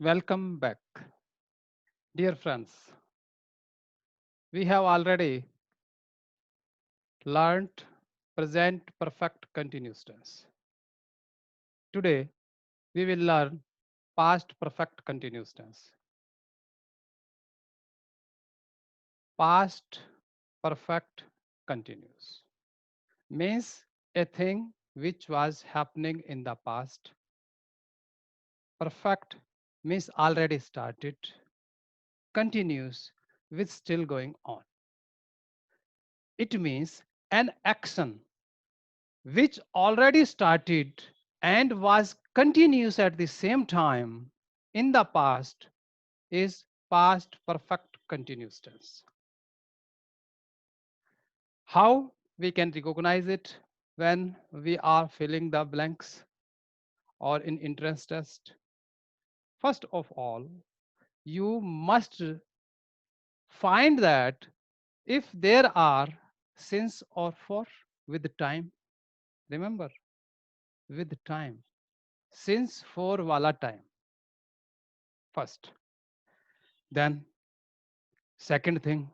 Welcome back. Dear friends, we have already learned present perfect continuous tense. Today, we will learn past perfect continuous tense. Past perfect continuous means a thing which was happening in the past. Perfect means already started. Continuous with still going on. It means an action which already started and was continuous at the same time in the past is past perfect continuous tense. How we can recognize it when we are filling the blanks or in entrance test? First of all, you must find that if there are since or for with time, remember with time, since for wala time first. Then second thing,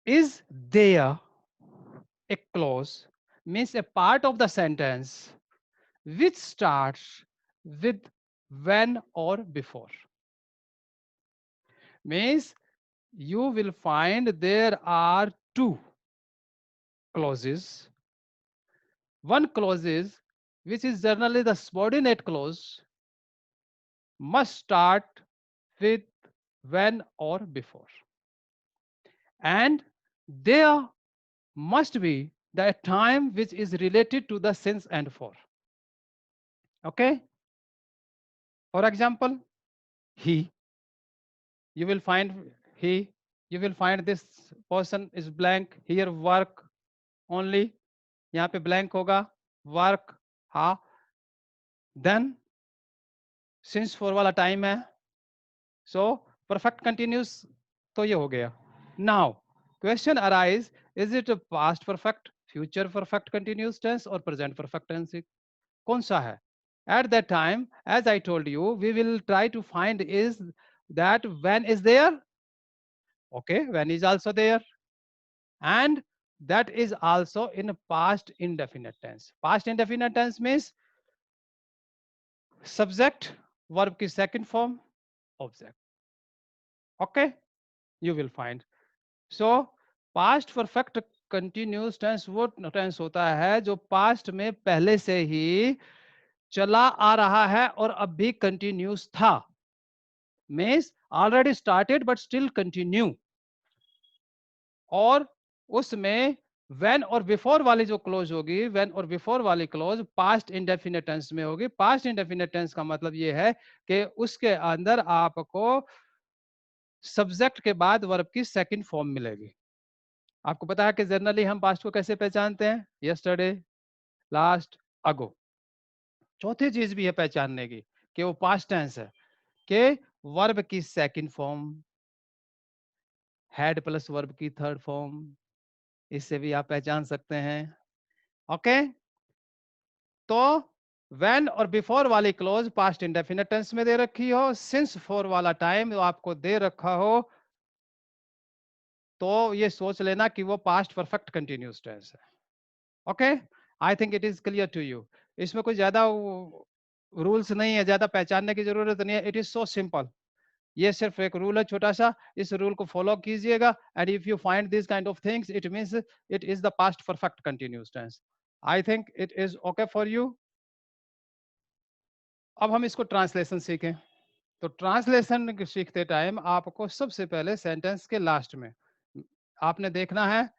is there a clause means a part of the sentence which starts with when or before. Means you will find there are two clauses. One clause is which is generally the subordinate clause must start with when or before. And there must be the time which is related to the since and for. Okay. For example, he, you will find he, you will find this person is blank here work only, यहाँ पे blank होगा work, हाँ, then since for वाला time है, so perfect continuous तो ये हो गया. Now question arise, is it a past perfect, future perfect continuous tense or present perfect tense? कौन सा है? At that time, as I told you, we will try to find is that when is there. Okay, when is also there, and that is also in past indefinite tense. Past indefinite tense means subject verb की second form object. Okay, you will find. So past perfect continuous tense वो tense होता है जो past में पहले से ही चला आ रहा है और अब भी कंटिन्यूस था. Means already started but still continue. और उसमें when और before वाली जो क्लोज होगी, when और before वाली क्लोज पास्ट इंडेफिनिट टेंस में होगी. पास्ट इंडेफिनिट टेंस का मतलब ये है कि उसके अंदर आपको सब्जेक्ट के बाद वर्ब की सेकंड फॉर्म मिलेगी. आपको पता है कि जनरली हम पास्ट को कैसे पहचानते हैं? यस्टरडे, लास्ट, अगो. चौथी चीज भी है पहचानने की कि वो पास्ट टेंस है कि वर्ब की second form, had plus verb की थर्ड फॉर्म, इससे भी आप पहचान सकते हैं. ओके. तो व्हेन और बिफोर वाली क्लोज पास्ट इंडेफिनिट टेंस में दे रखी हो, सिंस फोर वाला टाइम आपको दे रखा हो, तो ये सोच लेना कि वो पास्ट परफेक्ट कंटिन्यूस टेंस है. Okay, I think it is clear to you. इसमें कोई ज्यादा रूल्स नहीं है, ज्यादा पहचानने की जरूरत नहीं है. It is so simple. ये सिर्फ एक रूल है छोटा सा, इस रूल को फॉलो कीजिएगा and if you find this kind of things it means it is the past perfect continuous tense. I think it is okay for you. अब हम इसको ट्रांसलेशन सीखें. तो ट्रांसलेशन सीखते टाइम आपको सबसे पहले सेंटेंस के लास्ट में आपने देखना है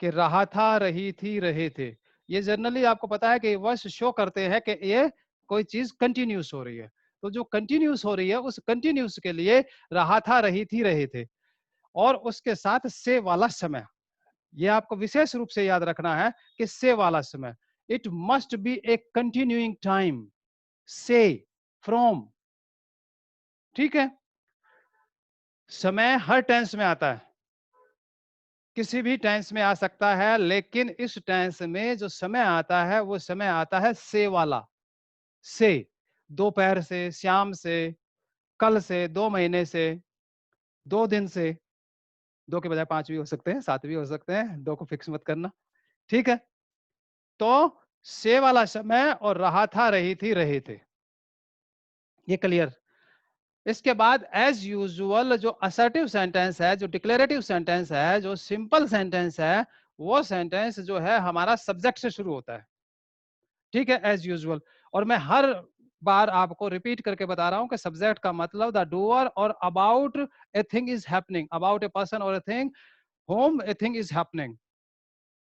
कि रहा था, रही थी, रहे थे. ये जनरली आपको पता है कि वर्ड्स शो करते हैं कि ये कोई चीज कंटिन्यूस हो रही है. तो जो कंटिन्यूस हो रही है उस कंटिन्यूस के लिए रहा था, रही थी, रहे थे और उसके साथ से वाला समय, ये आपको विशेष रूप से याद रखना है कि से वाला समय. It must be A continuing time. से, फ्रॉम. ठीक है. समय हर टेंस में आता है, किसी भी टेंस में आ सकता है, लेकिन इस टेंस में जो समय आता है वो समय आता है से वाला. से, दोपहर से, शाम से, कल से, 2 महीने से, 2 दिन से, 2 के बजाय 5 भी हो सकते हैं, 7 भी हो सकते हैं, 2 को फिक्स मत करना, ठीक है? तो से वाला समय और रहा था, रही थी, रहे थे। ये क्लियर? इसके बाद एज यूजुअल जो असर्टिव सेंटेंस है, जो डिक्लेरेटिव सेंटेंस है, जो सिंपल सेंटेंस है, वो सेंटेंस जो है हमारा सब्जेक्ट से शुरू होता है। ठीक है, एज यूजुअल। और मैं हर बार आपको रिपीट करके बता रहा हूं कि सब्जेक्ट का मतलब द डूअर और about a thing is happening, about a person और a thing, whom a thing is happening.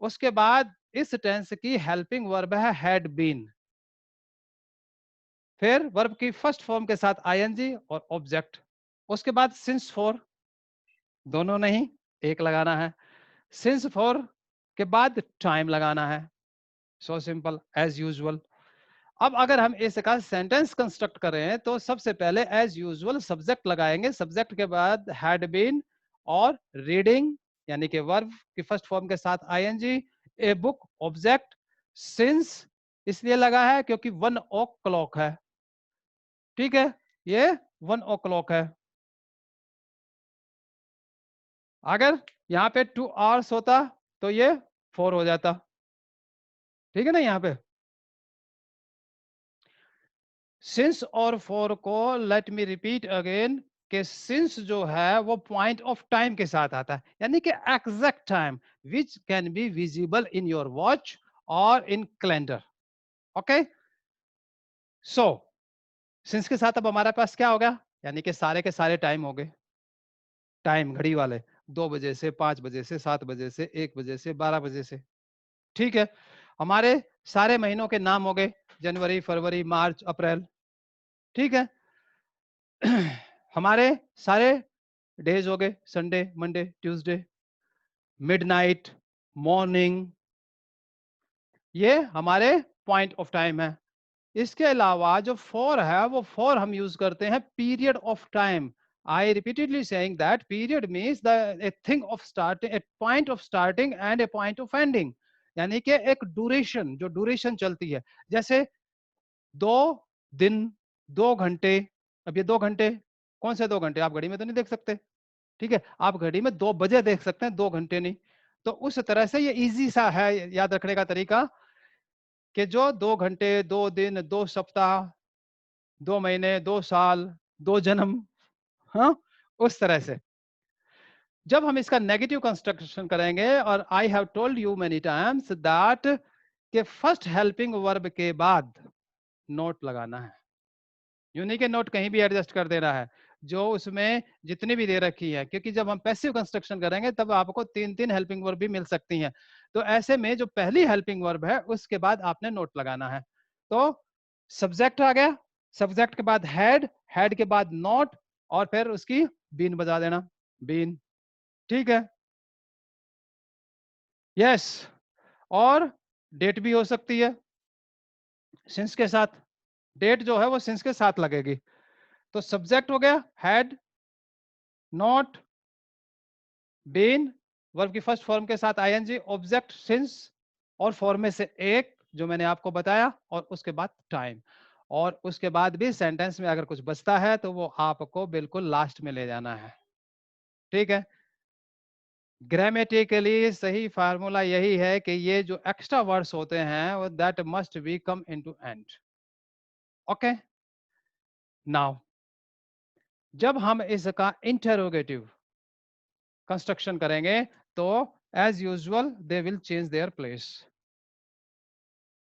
उसके बाद इस टेंस की हेल्पिंग वर्ब है हैड बीन, फिर वर्ब की फर्स्ट फॉर्म के साथ आईएनजी और ऑब्जेक्ट। उसके बाद सिंस फॉर, दोनों नहीं, एक लगाना है। सिंस फॉर के बाद टाइम लगाना है। So simple, as usual. अब अगर हम इसका सेंटेंस कंस्ट्रक्ट करें तो सबसे पहले एज यूजुअल सब्जेक्ट लगाएंगे, सब्जेक्ट के बाद हैड बीन और रीडिंग यानी कि वर्ब की फर्स्ट फॉर्म के साथ ING, a book object, since इसलिए लगा है क्योंकि 1 o'clock है, ठीक है, ये 1 o'clock है। अगर यहाँ पे 2 hours होता तो ये 4 हो जाता, ठीक है ना? यहाँ पे सिंस और फॉर को लेट मी रिपीट अगेन कि सिंस जो है वो पॉइंट ऑफ टाइम के साथ आता है, यानी कि exact time which can be visible in your watch और in calendar. Okay, so since के साथ अब हमारे पास क्या होगा, यानी कि सारे के सारे टाइम हो गए, टाइम घड़ी वाले, 2 बजे से, 5 बजे से, 7 बजे से, 1 बजे से, 12 बजे से, ठीक है। हमारे सारे महीनों के नाम हो गए, जनवरी, फरवरी, मार्च, अप्रैल, ठीक है। हमारे सारे डेज हो गए, Sunday, Monday, Tuesday, midnight, morning, ये हमारे पॉइंट ऑफ टाइम है। इसके अलावा जो फॉर है वो फॉर हम यूज करते हैं period of time. I repeatedly saying that period means the a thing of starting, A point of starting and A point of ending, यानी कि एक ड्यूरेशन, जो ड्यूरेशन चलती है। जैसे 2 दिन, 2 घंटे। अब ये 2 घंटे कौन से 2 घंटे, आप घड़ी में तो नहीं देख सकते, ठीक है, आप घड़ी में 2 बजे देख सकते हैं, 2 घंटे नहीं। तो उस तरह से ये इजी सा है याद रखने का तरीका कि जो 2 घंटे, 2 दिन, 2 सप्ताह, 2 महीने, 2 साल, 2 जन्म, हाँ, उस तरह से। जब हम इसका नेगेटिव कंस्ट्रक्शन करेंगे, और I have told you many times that के फर्स्ट हेल्पिंग वर्ब के बाद नोट लगाना है। यूनिक नोट कहीं भी एडजस्ट कर देना है, जो उसमें जितनी भी दे रखी है, क्योंकि जब हम पैसिव कंस्ट्रक्शन करेंगे तब आपको 3 3 हेल्पिंग वर्ब भी मिल सकती हैं। तो ऐसे में जो पहली हेल्पिंग वर्ब है उसके बाद आपने नोट लगाना है। तो सब्जेक्ट आ गया, सब्जेक्ट के बाद हैड, हैड के बाद नोट, और फिर उसकी बीन बजा देना, बीन, ठीक है। यस, और डेट भी हो सकती है सिंस के साथ, डेट जो है वो सिंस के साथ लगेगी। तो सब्जेक्ट हो गया हैड, नॉट, बीन, वर्ब की फर्स्ट फॉर्म के साथ आईएनजी, ऑब्जेक्ट सिंस, और फॉर्म में से एक जो मैंने आपको बताया, और उसके बाद टाइम। और उसके बाद भी सेंटेंस में अगर कुछ बचता है तो वो आपको बिल्कुल लास्ट में ले जाना है, ठीक है। ग्रामेटिकली सही फार्मूला यही है कि ये जो एक्स्ट्रा वर्ड्स होते हैं वो that must be come into end. Okay, now जब हम इसका इंटरोगेटिव कंस्ट्रक्शन करेंगे तो as usual they will change their place.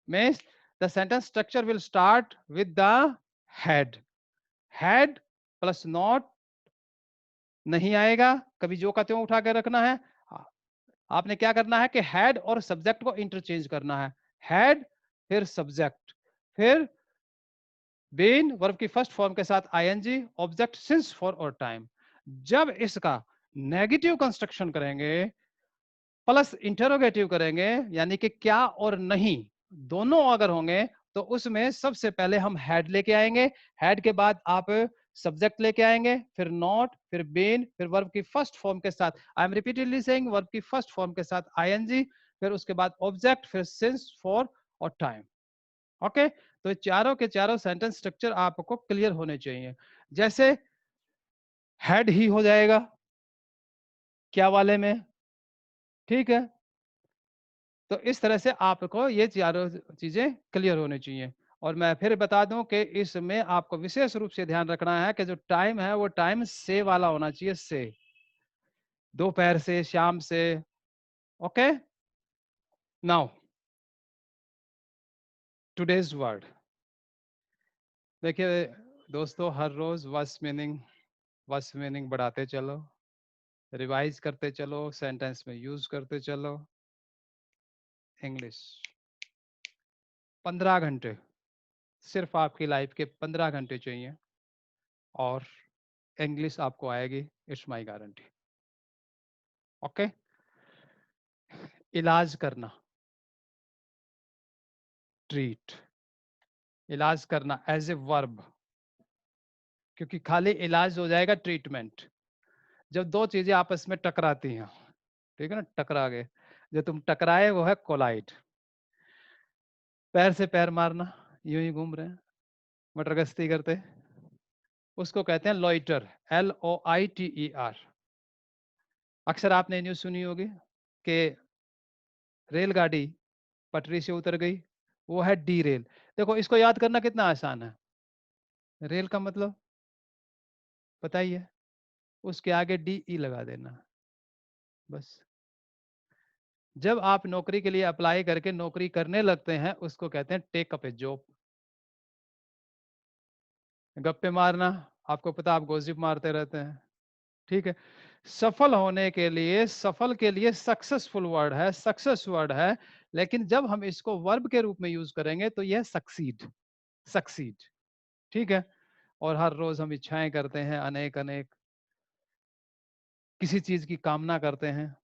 Means the sentence structure will start with the had. Had plus not नहीं आएगा, कभी जो का त्यों उठा के रखना है। आपने क्या करना है कि had और सब्जेक्ट को इंटरचेंज करना है। had फिर सब्जेक्ट, फिर been वर्ब की फर्स्ट फॉर्म के साथ आईएनजी, ऑब्जेक्ट सिंस फॉर और टाइम। जब इसका नेगेटिव कंस्ट्रक्शन करेंगे प्लस इंटरोगेटिव करेंगे, यानी कि क्या और नहीं दोनों अगर होंगे, तो उसमें सबसे पहले हम हैड लेके आएंगे, हैड के बाद आप सब्जेक्ट लेके आएंगे, फिर नॉट, फिर बीन, फिर वर्ब की फर्स्ट फॉर्म के साथ, I am repeatedly saying, verb की फर्स्ट फॉर्म के साथ आईएनजी, फिर उसके बाद ऑब्जेक्ट, फिर सिंस, फॉर और टाइम। ओके, तो चारों के चारों सेंटेंस स्ट्रक्चर आपको क्लियर होने चाहिए। जैसे हेड ही हो जाएगा क्या वाले में, ठीक है। तो इस तरह से आपको ये चारों चीजें क्लियर होनी चाहिए। और मैं फिर बता दूं कि इसमें आपको विशेष रूप से ध्यान रखना है कि जो टाइम है वो टाइम से वाला होना चाहिए, से, दोपहर से, शाम से। Okay, now today's word. देखिए दोस्तों, हर रोज वर्स मीनिंग बढ़ाते चलो, रिवाइज करते चलो, सेंटेंस में यूज करते चलो। इंग्लिश 15 घंटे, सिर्फ आपकी लाइफ के 15 घंटे चाहिए और इंग्लिश आपको आएगी, इट्स माई गारंटी। ओके, इलाज करना, ट्रीट, इलाज करना एज ए वर्ब, क्योंकि खाली इलाज हो जाएगा ट्रीटमेंट जब दो चीजें आपस में टकराती हैं। ठीक है ना, टकरा गए, जो तुम टकराए वो है कोलाइड। पैर से पैर मारना, यूं ही घूम रहे हैं, मटर गश्ती करते, उसको कहते हैं लॉइटर, LOITER। अक्सर आपने न्यूज सुनी होगी कि रेलगाड़ी पटरी से उतर गई, वो है डी रेल। देखो इसको याद करना कितना आसान है। रेल का मतलब पता ही है, उसके आगे DE लगा देना, बस। जब आप नौकरी के लिए अप्लाई करके नौकरी करने लगते हैं, उसको कहते हैं टेक अप ए जॉब। गप्पे मारना, आपको पता आप गॉसिप मारते रहते हैं, ठीक है। सफल होने के लिए, सफल के लिए सक्सेसफुल वर्ड है, सक्सेस वर्ड है, लेकिन जब हम इसको वर्ब के रूप में यूज करेंगे तो यह सक्सीड, सक्सीड, ठीक है। और हर रोज हम इच्छाएं करते हैं, अनेक अनेक, किसी चीज की कामना करते हैं,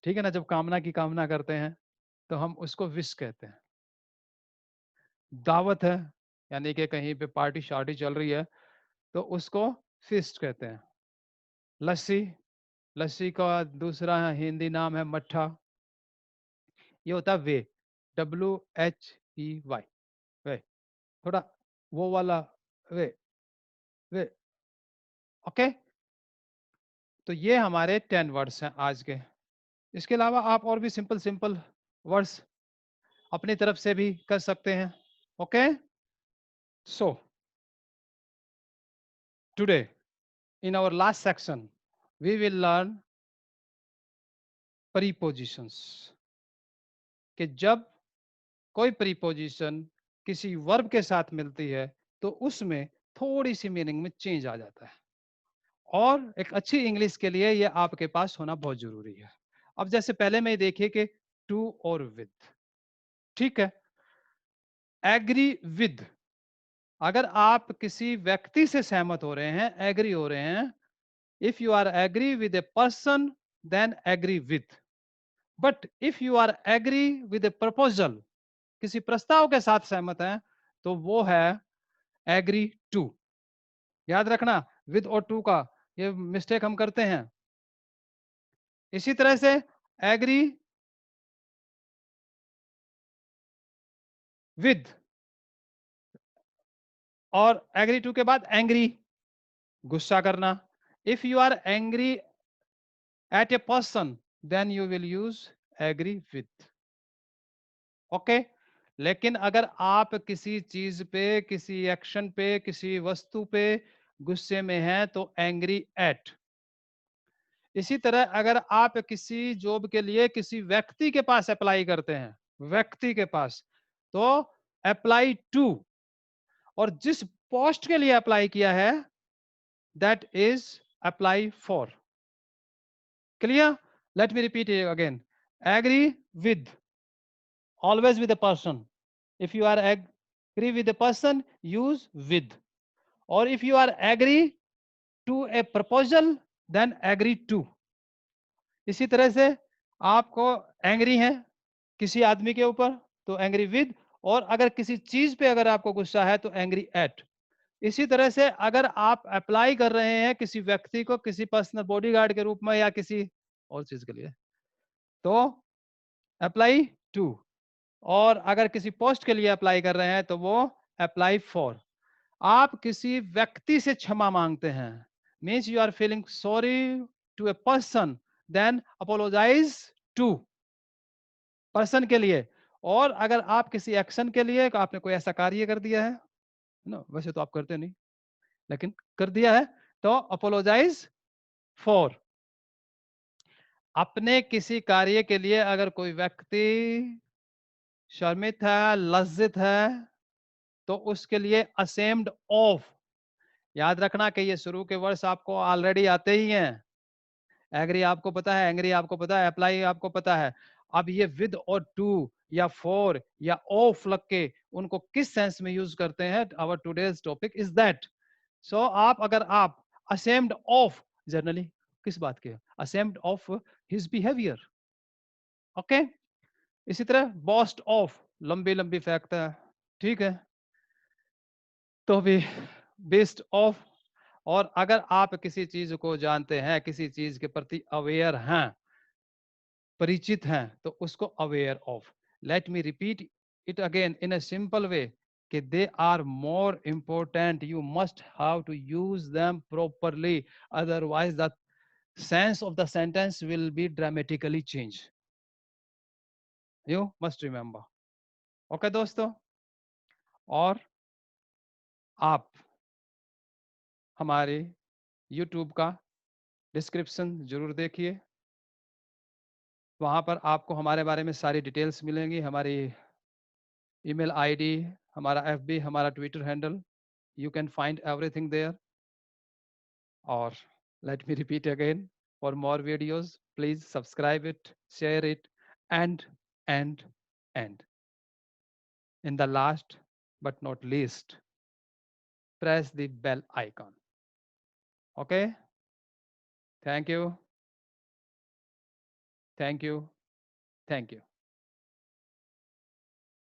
ठीक है ना। जब कामना की कामना करते हैं तो हम उसको विश कहते हैं। दावत है, यानी कि कहीं पे पार्टी शार्टी चल रही है, तो उसको फिस्ट कहते हैं। लस्सी, लस्सी का दूसरा हिंदी नाम है मट्ठा। ये होता है वे, WHEY, वे, थोड़ा वो वाला वे, वे। ओके, तो ये हमारे 10 वर्ड्स हैं आज के। इसके अलावा आप और भी सिंपल सिंपल वर्ड्स अपनी तरफ से भी कर सकते हैं। Okay, so today in our last section we will learn prepositions, कि जब कोई प्रीपोजिशन किसी वर्ब के साथ मिलती है तो उसमें थोड़ी सी मीनिंग में चेंज आ जाता है। और एक अच्छी इंग्लिश के लिए ये आपके पास होना बहुत जरूरी है। अब जैसे पहले में देखिए कि टू और विद, ठीक है। एग्री विद, अगर आप किसी व्यक्ति से सहमत हो रहे हैं, एग्री हो रहे हैं, if you are agree with a person then agree with. But if you are agree with a proposal, किसी प्रस्ताव के साथ सहमत हैं, तो वो है एग्री टू। याद रखना, विद और टू का ये मिस्टेक हम करते हैं। इसी तरह से एग्री विद और एग्री टू के बाद एंग्री, गुस्सा करना। If you are angry at a person then you will use agree with. Okay, लेकिन अगर आप किसी चीज पे, किसी एक्शन पे, किसी वस्तु पे गुस्से में हैं तो एंग्री एट। इसी तरह अगर आप किसी जॉब के लिए किसी व्यक्ति के पास अप्लाई करते हैं, व्यक्ति के पास, तो अप्लाई टू। और जिस पोस्ट के लिए अप्लाई किया है that is apply for. Clear? Let me repeat it again. Agree with, always with a person. If you are agree with a person, use with. Or if you are agree to a proposal, then agree to. इसी तरह से आपको angry है किसी आदमी के ऊपर तो एंग्री विद, और अगर किसी चीज पे अगर आपको गुस्सा है तो एंग्री एट। इसी तरह से अगर आप अप्लाई कर रहे हैं किसी व्यक्ति को, किसी पर्सनल बॉडीगार्ड के रूप में या किसी और चीज के लिए, तो अप्लाई टू। और अगर किसी पोस्ट के लिए अप्लाई कर रहे हैं तो वो अप्लाई फॉर, आप किसी व्यक्ति से क्षमा मांगते हैं, means you are feeling sorry to a person, then apologize to person के लिए। और अगर आप किसी एक्शन के लिए, आपने कोई ऐसा कार्य कर दिया है ना, वैसे तो आप करते नहीं, लेकिन कर दिया है, तो अपोलोजाइज फॉर। अपने किसी कार्य के लिए अगर कोई व्यक्ति शर्मित है, लज्जित है, तो उसके लिए असेम्ड ऑफ। याद रखना कि ये शुरू के वर्ड्स आपको ऑलरेडी आते ही हैं। एग्री आपको पता है, एंग्री आपको पता है, अप्लाई आपको पता है। अब ये विद और टू या फॉर या ऑफ लग के उनको किस सेंस में यूज करते हैं, our today's topic is that. So आप अगर आप असेम्ड ऑफ, जनरली किस बात के, ashamed of his behaviour, okay. इसी तरह बॉस्ट ऑफ, लंबी लंबी फेंकता है, ठीक है, तो भी बेस्ट ऑफ। और अगर आप किसी चीज को जानते हैं, किसी चीज के प्रति अवेयर हैं, परिचित हैं, तो उसको aware of. Let me repeat it again in a simple way, कि they are more important, you must have to use them properly, otherwise the sense of the sentence will be dramatically change, you must remember. Okay दोस्तों, और आप हमारे YouTube का description जरूर देखिए, वहाँ पर आपको हमारे बारे में सारी डिटेल्स मिलेंगी, हमारी ईमेल आईडी, हमारा एफबी, हमारा Twitter handle, you can find everything there. और let me repeat again, for more videos please subscribe it, share it, and in the last but not least, press the bell icon. Okay, thank you, thank you, thank you.